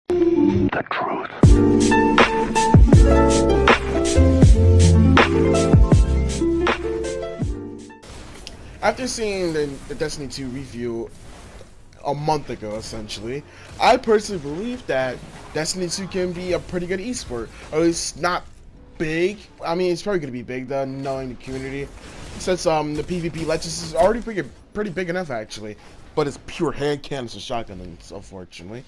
The truth. After seeing the Destiny 2 review a month ago, essentially, I personally believe that Destiny 2 can be a pretty good esport, or at least not big. I mean, it's probably gonna be big though, knowing the community, since the PvP legends is already pretty big enough actually, but it's pure hand cannons and shotguns, unfortunately.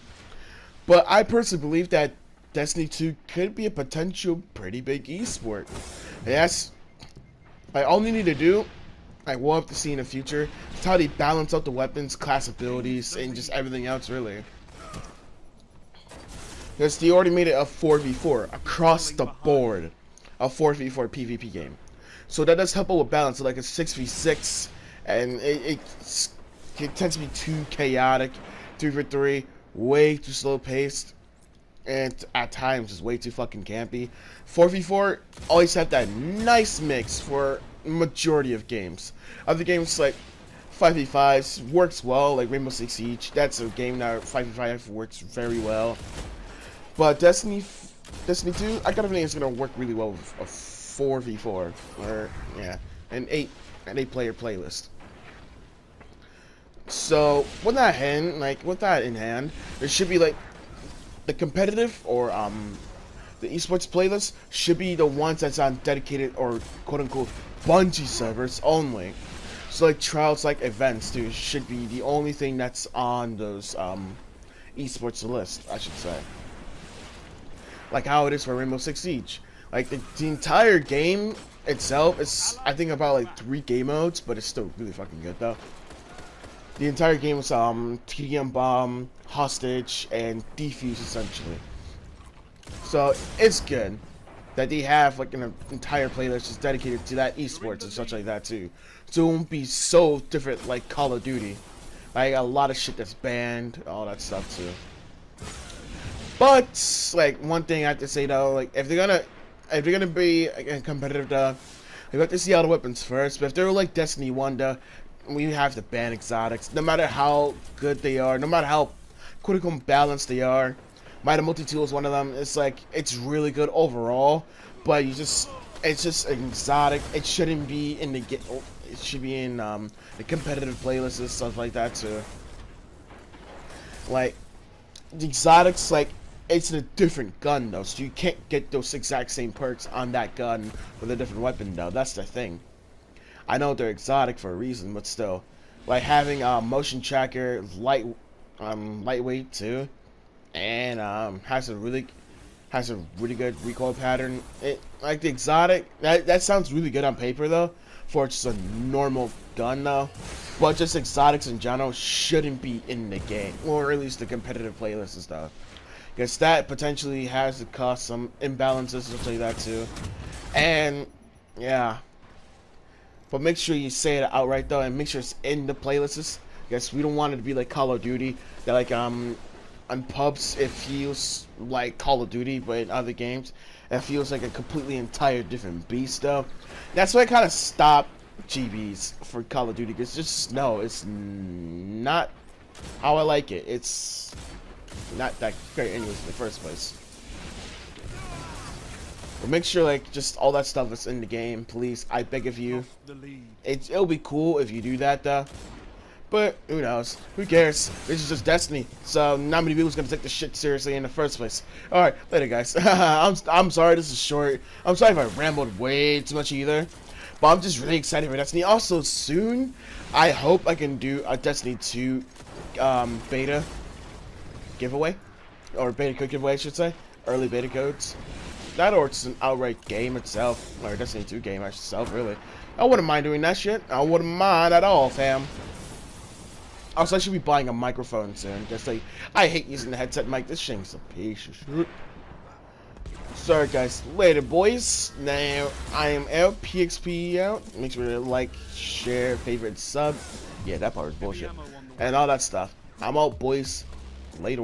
But I personally believe that Destiny 2 could be a potential pretty big esport. Yes, like all you need to do, like we'll have to see in the future, is how they balance out the weapons, class abilities, and just everything else really. Because they already made it a 4v4 across the board, a 4v4 PvP game. So that does help out with balance, so like a 6v6, and it tends to be too chaotic. 3v3, way too slow paced, and at times is way too fucking campy. 4v4 always have that nice mix for majority of games. Other games like 5v5 works well, like Rainbow Six Siege. That's a game that 5v5 works very well. But Destiny 2, I gotta think it's gonna work really well with a 4v4, or yeah, an 8 player playlist. So with that in hand, there should be like the competitive or the esports playlist should be the ones that's on dedicated or quote unquote Bungie servers only. So like trials, like events, dude, should be the only thing that's on those esports list, I should say. Like how it is for Rainbow Six Siege. Like the entire game itself is, I think, about like 3 game modes, but it's still really fucking good though. The entire game is TDM bomb, hostage, and defuse essentially. So it's good that they have like an entire playlist just dedicated to that esports and such like that too. So it won't be so different like Call of Duty. Like a lot of shit that's banned, all that stuff too. But like one thing I have to say though, like if they're gonna be competitive though, we have to see all the weapons first. But if they're like Destiny 1 though, we have to ban exotics. No matter how good they are, no matter how critical balanced they are. Might Multi-Tool is one of them. It's like it's really good overall, but it's just an exotic. It shouldn't be in the it should be in the competitive playlists and stuff like that too. Like the exotics, like it's a different gun though, so you can't get those exact same perks on that gun with a different weapon though. That's the thing. I know they're exotic for a reason, but still, like having a motion tracker, lightweight too, and has a really good recoil pattern. It like the exotic that sounds really good on paper though, for just a normal gun though. But just exotics in general shouldn't be in the game, or at least the competitive playlist and stuff, because that potentially has to cause some imbalances and stuff like that too. And yeah. But make sure you say it outright though, and make sure it's in the playlists. Because we don't want it to be like Call of Duty, that like on pubs it feels like Call of Duty, but in other games it feels like a completely entire different beast though. That's why I kind of stopped GBs for Call of Duty, because just no, it's not how I like it. It's not that great anyways in the first place. But make sure like just all that stuff is in the game, please. I beg of you. It'll be cool if you do that though. But who knows? Who cares? This is just Destiny, so not many people's gonna take this shit seriously in the first place. All right, later, guys. I'm sorry this is short. I'm sorry if I rambled way too much either. But I'm just really excited for Destiny. Also, soon, I hope I can do a Destiny 2 beta giveaway, or beta code giveaway, I should say. Early beta codes. That, or it's an outright game itself, or a Destiny 2 game itself, really. I wouldn't mind doing that shit. I wouldn't mind at all, fam. Also, I should be buying a microphone soon. Just like, I hate using the headset mic. This thing's a piece of shit. Sorry, guys. Later, boys. Now, I am out. PXP out. Make sure to like, share, favorite, sub. Yeah, that part is bullshit. And all that stuff. I'm out, boys. Later.